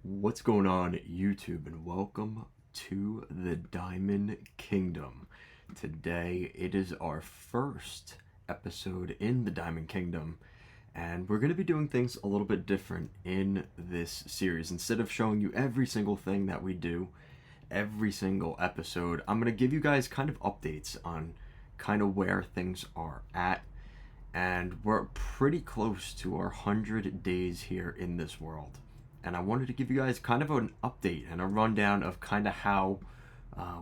What's going on, YouTube, and welcome to the Diamond Kingdom. Today, it is our first episode in the Diamond Kingdom, and we're going to be doing things a little bit different in this series. Instead of showing you every single thing that we do, every single episode, I'm going to give you guys kind of updates on kind of where things are at, and we're pretty close to our 100 days here in this world. And I wanted to give you guys kind of an update and a rundown of kind of how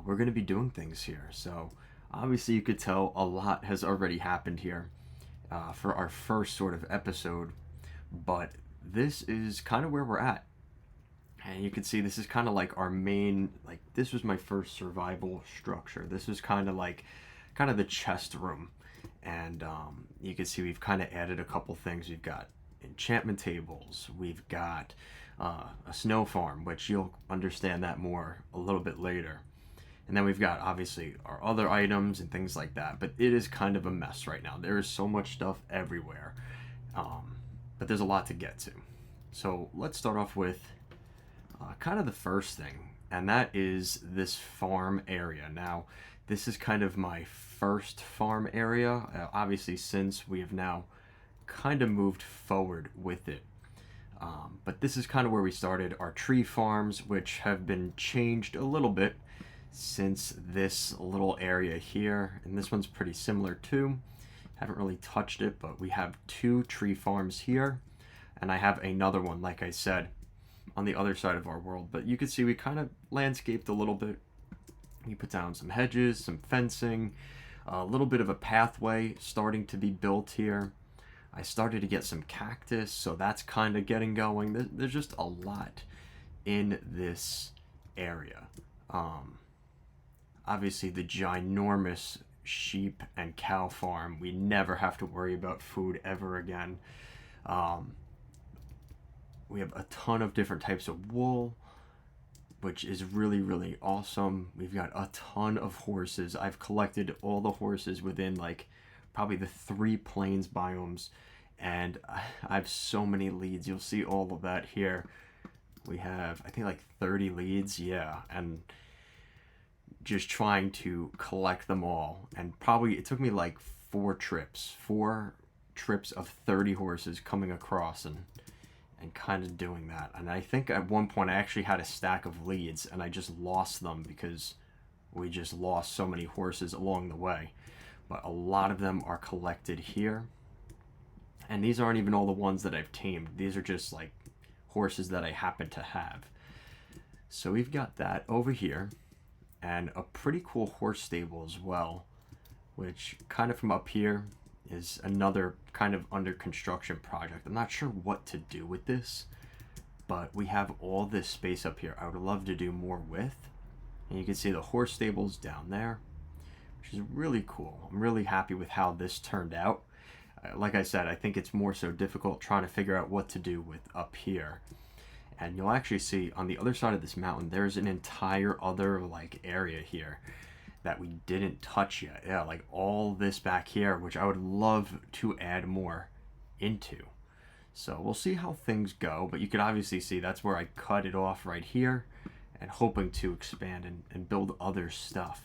we're going to be doing things here. So obviously you could tell a lot has already happened here for our first sort of episode, but this is kind of where we're at. And you can see this is kind of like our main, like this was my first survival structure. This was kind of the chest room. And you can see we've kind of added a couple things. We've got enchantment tables. We've got a snow farm, which you'll understand that more a little bit later. And then we've got obviously our other items and things like that. But it is kind of a mess right now. There is so much stuff everywhere. But there's a lot to get to. So let's start off with kind of the first thing. And that is this farm area. Now, this is kind of my first farm area. Obviously, since we have now kind of moved forward with it. But this is kind of where we started our tree farms, which have been changed a little bit since this little area here. And this one's pretty similar too. Haven't really touched it, but we have 2 tree farms here. And I have another one, like I said, on the other side of our world. But you can see we kind of landscaped a little bit. We put down some hedges, some fencing, a little bit of a pathway starting to be built here. I started to get some cactus, so that's kind of getting going. There's just a lot in this area. Obviously, the ginormous sheep and cow farm, we never have to worry about food ever again. We have a ton of different types of wool, which is really, really awesome. We've got a ton of horses. I've collected all the horses within like probably the 3 plains biomes, and I have so many leads. You'll see all of that here. We have, I think, like 30 leads, yeah, and just trying to collect them all. And probably it took me like 4 trips of 30 horses coming across and kind of doing that. And I think at one point I actually had a stack of leads and I just lost them because we just lost so many horses along the way. But a lot of them are collected here. And these aren't even all the ones that I've tamed. These are just like horses that I happen to have. So we've got that over here. And a pretty cool horse stable as well, which kind of from up here is another kind of under construction project. I'm not sure what to do with this, but we have all this space up here I would love to do more with. And you can see the horse stables down there, which is really cool. I'm really happy with how this turned out. Like I said, I think it's more so difficult trying to figure out what to do with up here. And you'll actually see on the other side of this mountain, there's an entire other like area here that we didn't touch yet. Yeah, like all this back here, which I would love to add more into. So we'll see how things go, but you can obviously see that's where I cut it off right here and hoping to expand and build other stuff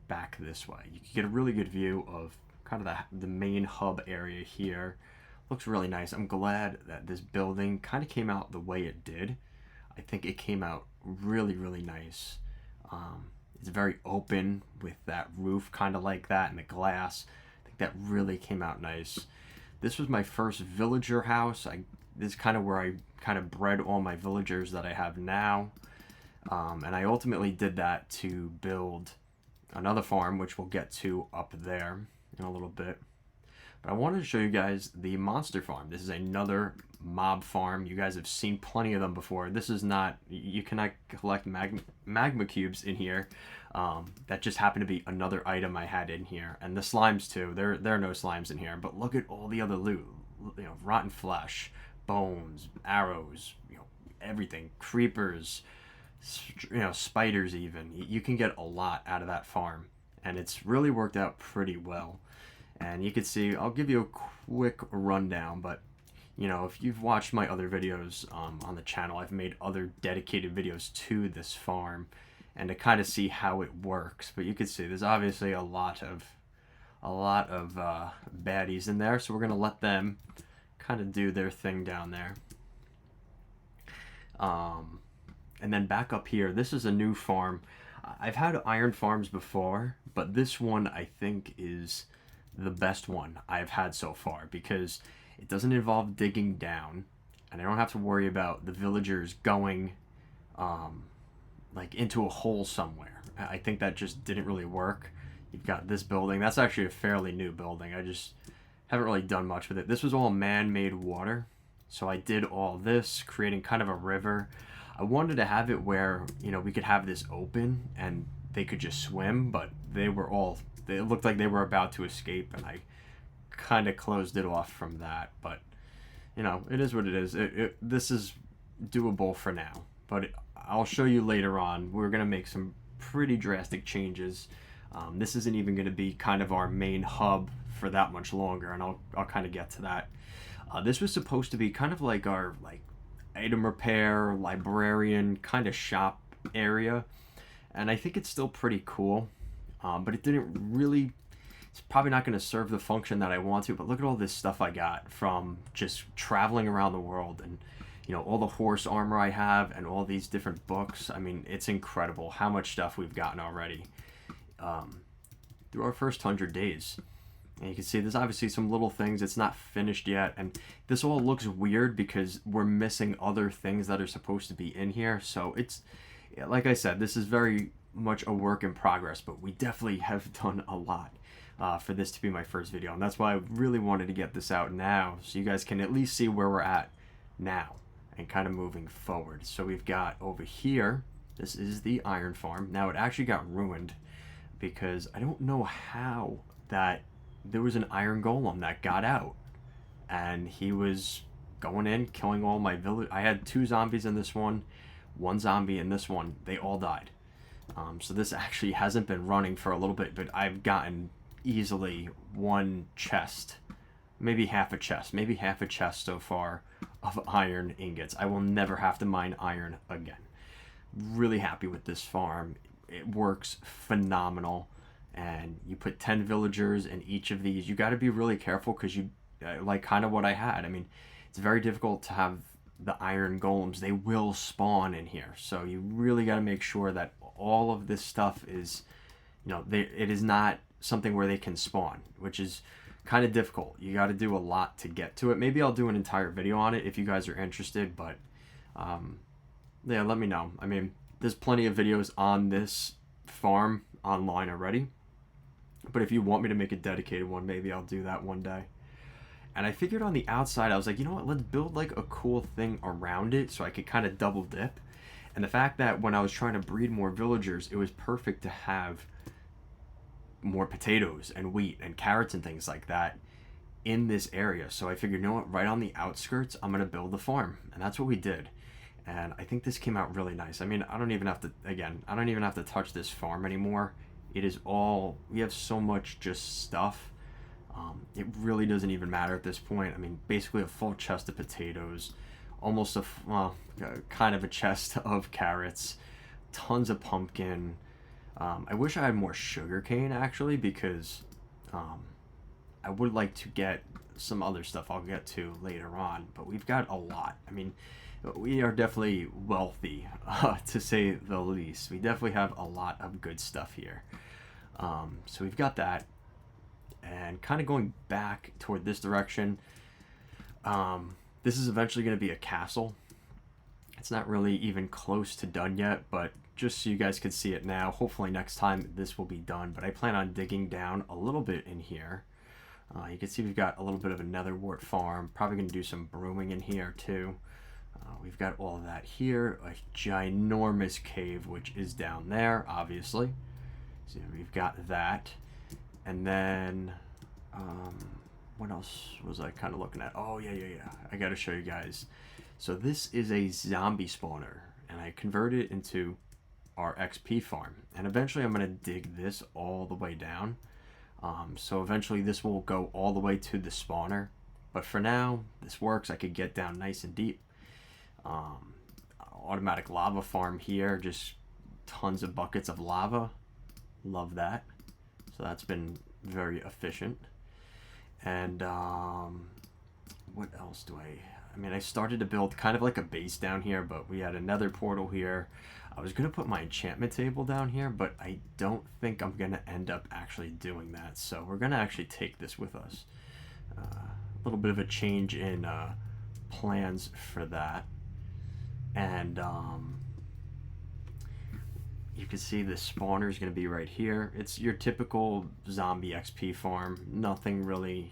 back this way. You can get a really good view of kind of the main hub area here. Looks really nice. I'm glad that this building kind of came out the way it did. I think it came out really, really nice. It's very open with that roof kind of like that and the glass. I think that really came out nice. This was my first villager house. This is kind of where I kind of bred all my villagers that I have now. And I ultimately did that to build another farm, which we'll get to up there in a little bit. But I wanted to show you guys the monster farm. This is another mob farm. You guys have seen plenty of them before. This is not, you cannot collect magma cubes in here. That just happened to be another item I had in here. And the slimes too. There are no slimes in here. But look at all the other loot. You know, rotten flesh, bones, arrows, you know, everything. Creepers, you know, spiders even. You can get a lot out of that farm. And it's really worked out pretty well. And you can see, I'll give you a quick rundown, but You know, if you've watched my other videos on the channel, I've made other dedicated videos to this farm and to kind of see how it works. But you can see there's obviously a lot of baddies in there, so we're gonna let them kind of do their thing down there. Um, and then back up here, this is a new farm. I've had iron farms before, but this one I think is the best one I've had so far because it doesn't involve digging down, and I don't have to worry about the villagers going um, like into a hole somewhere. I think that just didn't really work. You've got this building. That's actually a fairly new building. I just haven't really done much with it. This was all man-made water. So I did all this, creating kind of a river. I wanted to have it where, you know, we could have this open and they could just swim, but they looked like they were about to escape, and I kind of closed it off from that. But, you know, it is what it is. This is doable for now, but I'll show you later on. We're going to make some pretty drastic changes. This isn't even going to be kind of our main hub for that much longer, and I'll kind of get to that. This was supposed to be kind of like our item repair, librarian kind of shop area, and I think it's still pretty cool. But it didn't really. It's probably not going to serve the function that I want to. But look at all this stuff I got from just traveling around the world, and you know, all the horse armor I have, and all these different books. I mean, it's incredible how much stuff we've gotten already through our first 100 days. And you can see there's obviously some little things. It's not finished yet, and this all looks weird because we're missing other things that are supposed to be in here. So it's, like I said, this is very much a work in progress, but we definitely have done a lot for this to be my first video, and that's why I really wanted to get this out now, so you guys can at least see where we're at now and kind of moving forward. So we've got over here, this is the iron farm. Now it actually got ruined because I don't know how that there was an iron golem that got out, and he was going in, killing all my village. I had 2 zombies in this one zombie in this one. They all died. So this actually hasn't been running for a little bit, but I've gotten easily 1 chest, maybe half a chest so far of iron ingots. I will never have to mine iron again. Really happy with this farm. It works phenomenal. And you put 10 villagers in each of these. You got to be really careful because you like kind of what I had. I mean, it's very difficult to have the iron golems. They will spawn in here, so you really got to make sure that all of this stuff is, you know, it is not something where they can spawn, which is kind of difficult. You got to do a lot to get to it. Maybe I'll do an entire video on it if you guys are interested, but yeah, let me know. I mean, there's plenty of videos on this farm online already, but if you want me to make a dedicated one, maybe I'll do that one day. And I figured on the outside, I was like, you know what, let's build like a cool thing around it so I could kind of double dip. And the fact that when I was trying to breed more villagers, it was perfect to have more potatoes and wheat and carrots and things like that in this area. So I figured, you know what, right on the outskirts, I'm going to build the farm. And that's what we did. And I think this came out really nice. I mean, I don't even have to touch this farm anymore. It is all, we have so much just stuff. It really doesn't even matter at this point. I mean, basically a full chest of potatoes, almost kind of a chest of carrots, tons of pumpkin. I wish I had more sugarcane actually, because I would like to get some other stuff I'll get to later on, but we've got a lot. I mean, we are definitely wealthy, to say the least. We definitely have a lot of good stuff here. So we've got that. And kind of going back toward this direction, this is eventually going to be a castle. It's not really even close to done yet, but just so you guys can see it now, hopefully next time this will be done. But I plan on digging down a little bit in here. You can see we've got a little bit of a netherwort farm. Probably going to do some brewing in here too. We've got all of that here. A ginormous cave, which is down there, obviously. So we've got that. And then, what else was I kind of looking at? Oh, yeah. I got to show you guys. So this is a zombie spawner, and I converted it into our XP farm. And eventually I'm going to dig this all the way down. So eventually this will go all the way to the spawner. But for now, this works. I could get down nice and deep. Um, Automatic lava farm here, just tons of buckets of lava. Love that. So that's been very efficient. And what else do I mean, I started to build kind of like a base down here, but we had another portal here. I was going to put my enchantment table down here, but I don't think I'm going to end up actually doing that. So we're going to actually take this with us. A little bit of a change in plans for that. And you can see the spawner is going to be right here. It's your typical zombie XP farm. Nothing really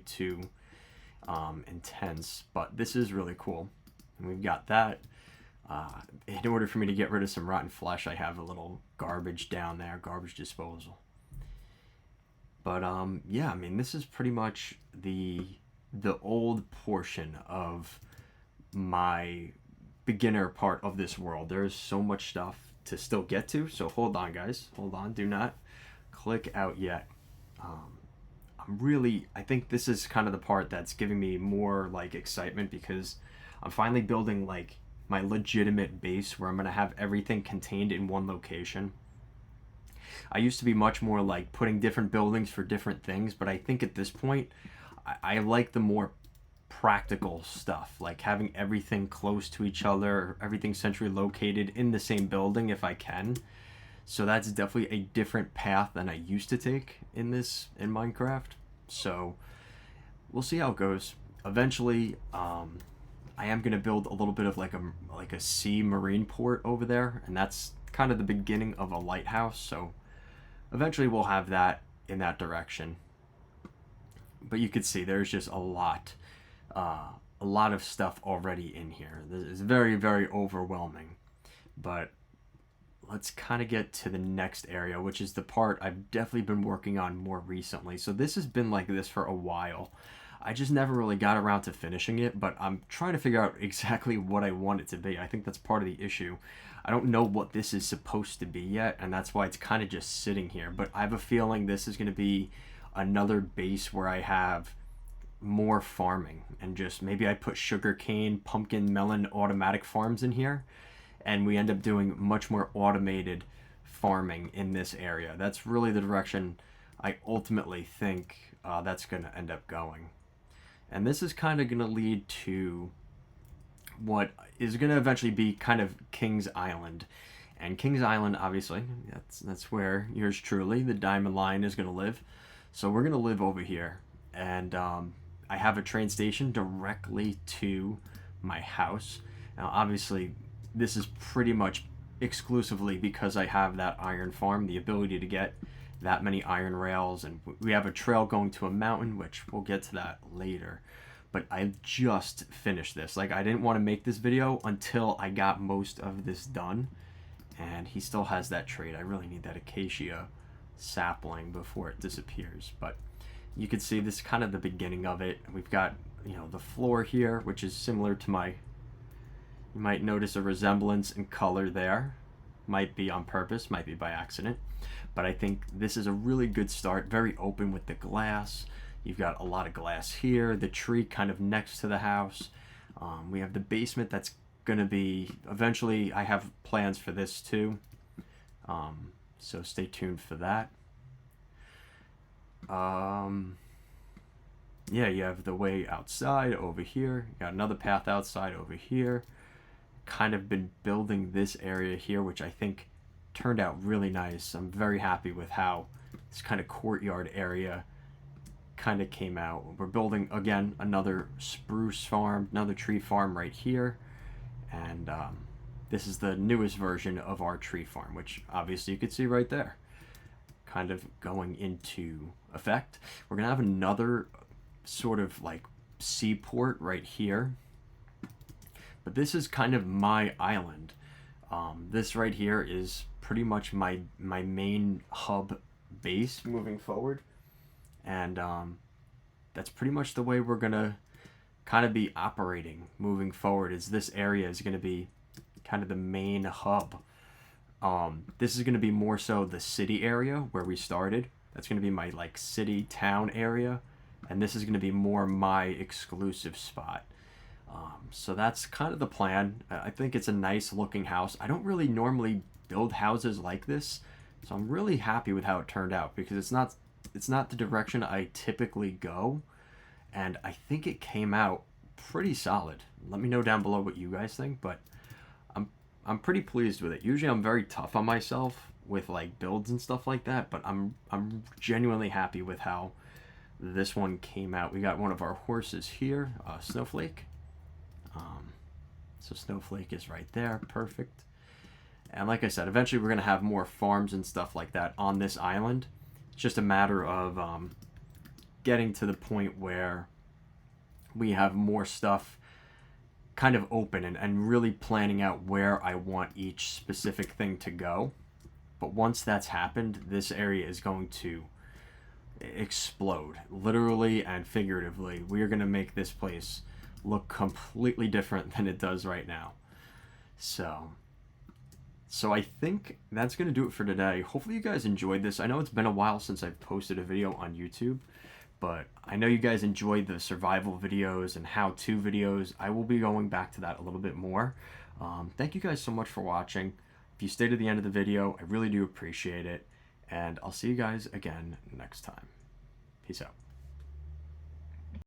too intense, but this is really cool. And we've got that. In order for me to get rid of some rotten flesh, I have a little garbage down there, garbage disposal. But yeah, I mean, this is pretty much the old portion of my beginner part of this world. There's so much stuff to still get to, so hold on, guys. Hold on. Do not click out yet. I think this is kind of the part that's giving me more like excitement, because I'm finally building like my legitimate base where I'm going to have everything contained in one location. I used to be much more like putting different buildings for different things, but I think at this point I like the more practical stuff, like having everything close to each other, everything centrally located in the same building if I can. So that's definitely a different path than I used to take in Minecraft. So we'll see how it goes. Eventually, I am going to build a little bit of like a sea marine port over there, and that's kind of the beginning of a lighthouse. So eventually we'll have that in that direction. But you can see there's just a lot of stuff already in here. It's very, very overwhelming. But let's kind of get to the next area, which is the part I've definitely been working on more recently. So this has been like this for a while. I just never really got around to finishing it, but I'm trying to figure out exactly what I want it to be. I think that's part of the issue. I don't know what this is supposed to be yet, and that's why it's kind of just sitting here. But I have a feeling this is going to be another base where I have more farming, and just maybe I put sugarcane, pumpkin, melon automatic farms in here, and we end up doing much more automated farming in this area. That's really the direction I ultimately think that's going to end up going. And this is kind of going to lead to what is going to eventually be kind of King's Island. And King's Island, obviously, that's where yours truly, the Diamond Lion, is going to live. So we're going to live over here. And I have a train station directly to my house. Now, obviously, this is pretty much exclusively because I have that iron farm, the ability to get that many iron rails, and we have a trail going to a mountain, which we'll get to that later. But I just finished this. Like, I didn't want to make this video until I got most of this done, and he still has that trait. I really need that acacia sapling before it disappears. But you can see this is kind of the beginning of it. We've got, you know, the floor here, which is similar to my, you might notice a resemblance in color there. Might be on purpose, might be by accident. But I think this is a really good start. Very open with the glass. You've got a lot of glass here. The tree kind of next to the house. We have the basement that's going to be... Eventually, I have plans for this too. So stay tuned for that. Yeah, you have the way outside over here. You got another path outside over here. Kind of been building this area here, which I think turned out really nice. I'm very happy with how this kind of courtyard area kind of came out. We're building, again, another spruce farm, another tree farm right here. And this is the newest version of our tree farm, which obviously you could see right there. Kind of going into effect. We're going to have another sort of like seaport right here. But this is kind of my island. This right here is pretty much my main hub base moving forward. And that's pretty much the way we're going to kind of be operating moving forward, is this area is going to be kind of the main hub. This is going to be more so the city area where we started. That's going to be my like city town area. and this is going to be more my exclusive spot. So that's kind of the plan. I think it's a nice looking house. I don't really normally build houses like this, so I'm really happy with how it turned out, because it's not the direction I typically go, and I think it came out pretty solid. Let me know down below what you guys think, but I'm pretty pleased with it. Usually I'm very tough on myself with like builds and stuff like that, but I'm genuinely happy with how this one came out. We got one of our horses here, Snowflake. So Snowflake is right there, perfect. And like I said, eventually we're gonna have more farms and stuff like that on this island. It's just a matter of getting to the point where we have more stuff kind of open, and really planning out where I want each specific thing to go. But once that's happened, this area is going to explode, literally and figuratively. We are going to make this place look completely different than it does right now. So I think that's going to do it for today. Hopefully you guys enjoyed this. I know it's been a while since I've posted a video on YouTube, but I know you guys enjoyed the survival videos and how-to videos. I will be going back to that a little bit more. Thank you guys so much for watching. If you stayed to the end of the video, I really do appreciate it. And I'll see you guys again next time. Peace out.